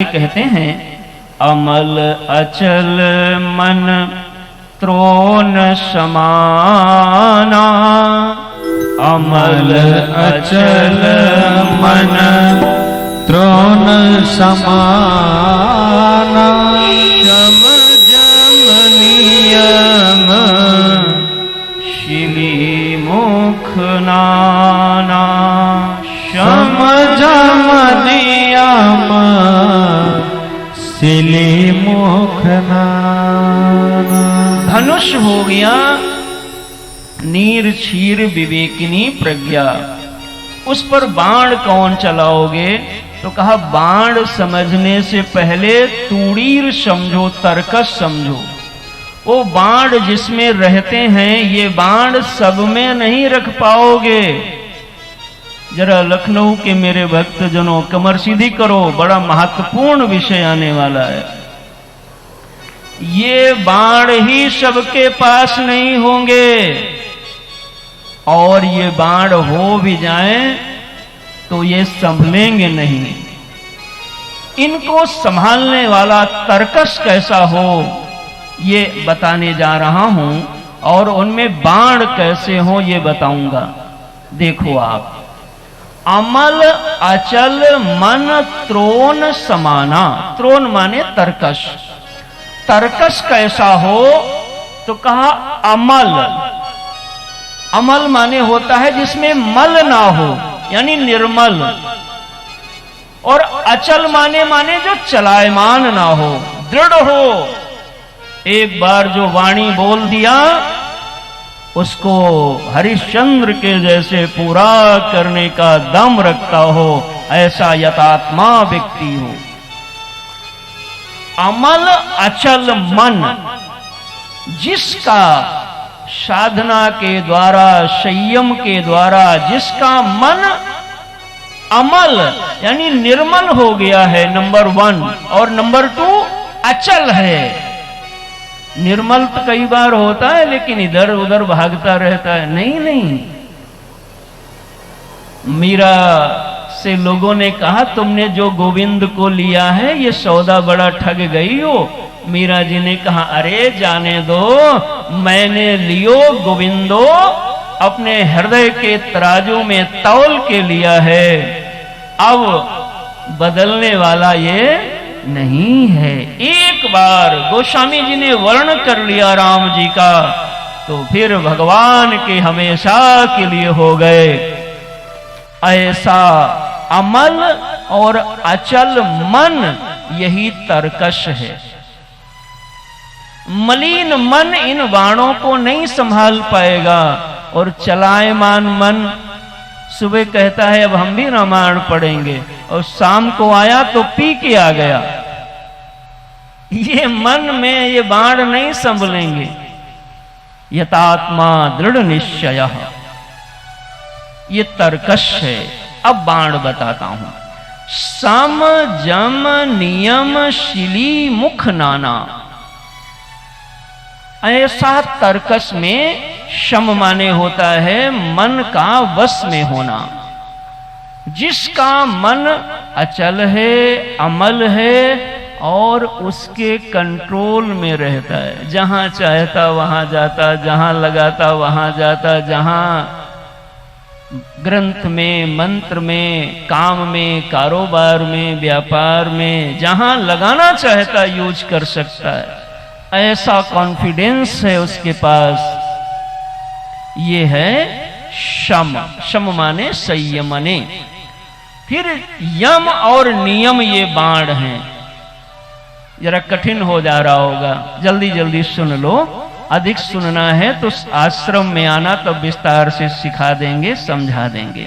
कहते हैं अमल अचल मन त्रोन समाना। अमल अचल मन त्रोन समाना। शम जम नियम शिली मुख नाना। शम जम नियम शिली मुख नाना। धनुष हो गया नीर क्षीर विवेकिनी प्रज्ञा, उस पर बाण कौन चलाओगे? तो कहा बाण समझने से पहले तूड़ीर समझो, तर्कस समझो। वो बाण जिसमें रहते हैं ये बाण सब में नहीं रख पाओगे। जरा लखनऊ के मेरे भक्तजनों कमर सीधी करो, बड़ा महत्वपूर्ण विषय आने वाला है। ये बाण ही सबके पास नहीं होंगे, और ये बाण हो भी जाएं तो ये संभलेंगे नहीं। इनको संभालने वाला तर्कस कैसा हो ये बताने जा रहा हूं, और उनमें बाण कैसे हो ये बताऊंगा। देखो आप, अमल अचल मन त्रोन समाना। त्रोन माने तर्कस। तर्कस कैसा हो? तो कहा अमल। अमल माने होता है जिसमें मल ना हो, यानी निर्मल। और अचल माने जो चलायमान ना हो, दृढ़ हो। एक बार जो वाणी बोल दिया उसको हरिश्चंद्र के जैसे पूरा करने का दम रखता हो, ऐसा यतात्मा व्यक्ति हो। अमल अचल मन, जिसका साधना के द्वारा, संयम के द्वारा जिसका मन अमल यानी निर्मल हो गया है, नंबर 1, और नंबर 2 अचल है। निर्मल तो कई बार होता है लेकिन इधर उधर भागता रहता है। नहीं, मीरा से लोगों ने कहा तुमने जो गोविंद को लिया है ये सौदा बड़ा ठग गई हो। मीरा जी ने कहा अरे जाने दो, मैंने लियो गोविंदो अपने हृदय के तराजू में तौल के लिया है, अब बदलने वाला ये नहीं है। एक बार गोस्वामी जी ने वर्ण कर लिया राम जी का तो फिर भगवान के हमेशा के लिए हो गए। ऐसा अमल और अचल मन यही तर्कश है। मलिन मन इन बाणों को नहीं संभाल पाएगा, और चलायमान मन सुबह कहता है अब हम भी रामायण पढ़ेंगे, और शाम को आया तो पी के आ गया। ये मन में ये बाण नहीं संभलेंगे। यतात्मा दृढ़ निश्चय, ये तर्कश है। अब बाण बताता हूं। सम जम नियम शिली मुख नाना। ऐसा तर्कस में शम माने होता है मन का वश में होना। जिसका मन अचल है, अमल है, और उसके कंट्रोल में रहता है। जहां चाहता वहां जाता, जहां लगाता वहां जाता, जहां ग्रंथ में, मंत्र में, काम में, कारोबार में, व्यापार में, जहां लगाना चाहता यूज कर सकता है। ऐसा कॉन्फिडेंस है उसके पास। ये है शम। शम माने संयमने। फिर यम और नियम ये बाण हैं। जरा कठिन हो जा रहा होगा, जल्दी जल्दी सुन लो। अधिक सुनना है तो आश्रम में आना, तब विस्तार से सिखा देंगे, समझा देंगे।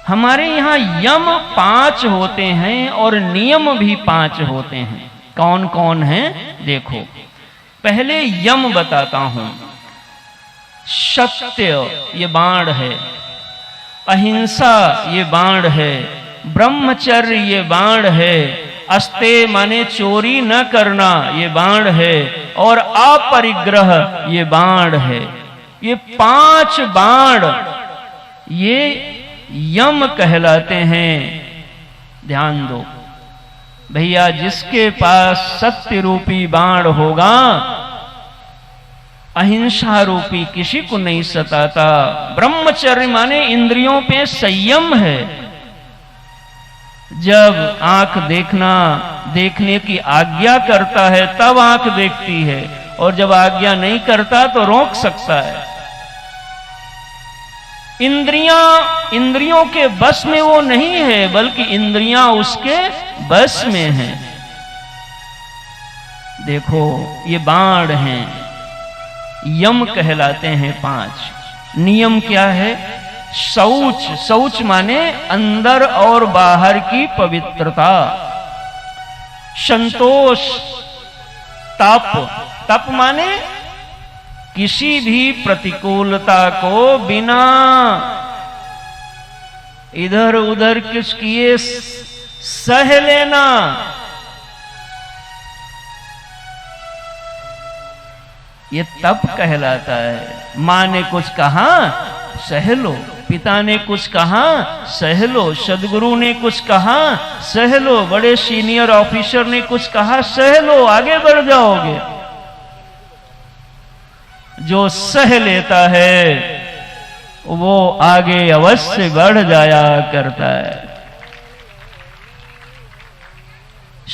हमारे यहाँ यम 5 होते हैं और नियम भी 5 होते हैं। कौन कौन है देखो। पहले यम बताता हूं। सत्य ये बाण है, अहिंसा ये बाण है, ब्रह्मचर्य ये बाण है, अस्ते माने चोरी न करना ये बाण है, और अपरिग्रह ये बाण है। ये 5 बाण ये यम कहलाते हैं। ध्यान दो, भैया जिसके पास सत्य रूपी बाण होगा, अहिंसा रूपी किसी को नहीं सताता। ब्रह्मचर्य माने इंद्रियों पे संयम है। जब आंख देखने की आज्ञा करता है तब आंख देखती है, और जब आज्ञा नहीं करता तो रोक सकता है। इंद्रियों के बस में वो नहीं है, बल्कि इंद्रियां उसके बस में हैं। देखो ये बाण हैं, यम कहलाते हैं 5। नियम क्या है? शौच माने अंदर और बाहर की पवित्रता। संतोष, तप माने किसी भी प्रतिकूलता को बिना इधर उधर कुछ किए सह लेना। ये तप कहलाता है। माँ ने कुछ कहा सह लो, पिता ने कुछ कहा सह लो, सदगुरु ने कुछ कहा सह लो, बड़े सीनियर ऑफिसर ने कुछ कहा सह लो, आगे बढ़ जाओगे। जो सह लेता है वो आगे अवश्य बढ़ जाया करता है।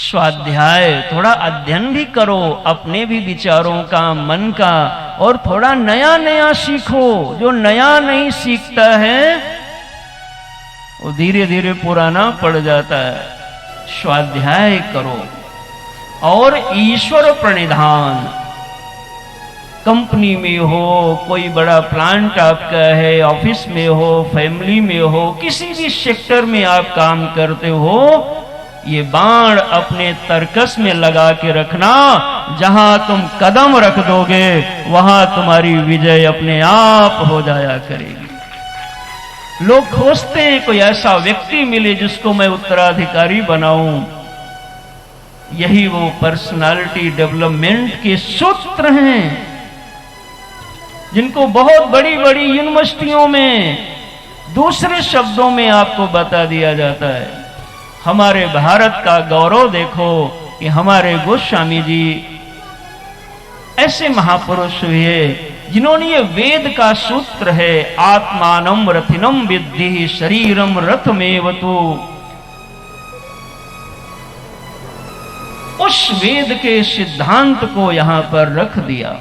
स्वाध्याय, थोड़ा अध्ययन भी करो अपने भी विचारों का, मन का, और थोड़ा नया नया सीखो। जो नया नहीं सीखता है वो धीरे धीरे पुराना पड़ जाता है। स्वाध्याय करो। और ईश्वर प्रणिधान, कंपनी में हो, कोई बड़ा प्लांट आपका है, ऑफिस में हो, फैमिली में हो, किसी भी सेक्टर में आप काम करते हो, ये बाण अपने तरकस में लगा के रखना। जहां तुम कदम रख दोगे वहां तुम्हारी विजय अपने आप हो जाया करेगी। लोग खोजते हैं कोई ऐसा व्यक्ति मिले जिसको मैं उत्तराधिकारी बनाऊं। यही वो पर्सनालिटी डेवलपमेंट के सूत्र हैं जिनको बहुत बड़ी बड़ी यूनिवर्सिटियों में दूसरे शब्दों में आपको बता दिया जाता है। हमारे भारत का गौरव देखो कि हमारे गोस्वामी जी ऐसे महापुरुष हुए जिन्होंने ये वेद का सूत्र है, आत्मानम रथिनम विद्धि शरीरम रथमेवतु, उस वेद के सिद्धांत को यहां पर रख दिया।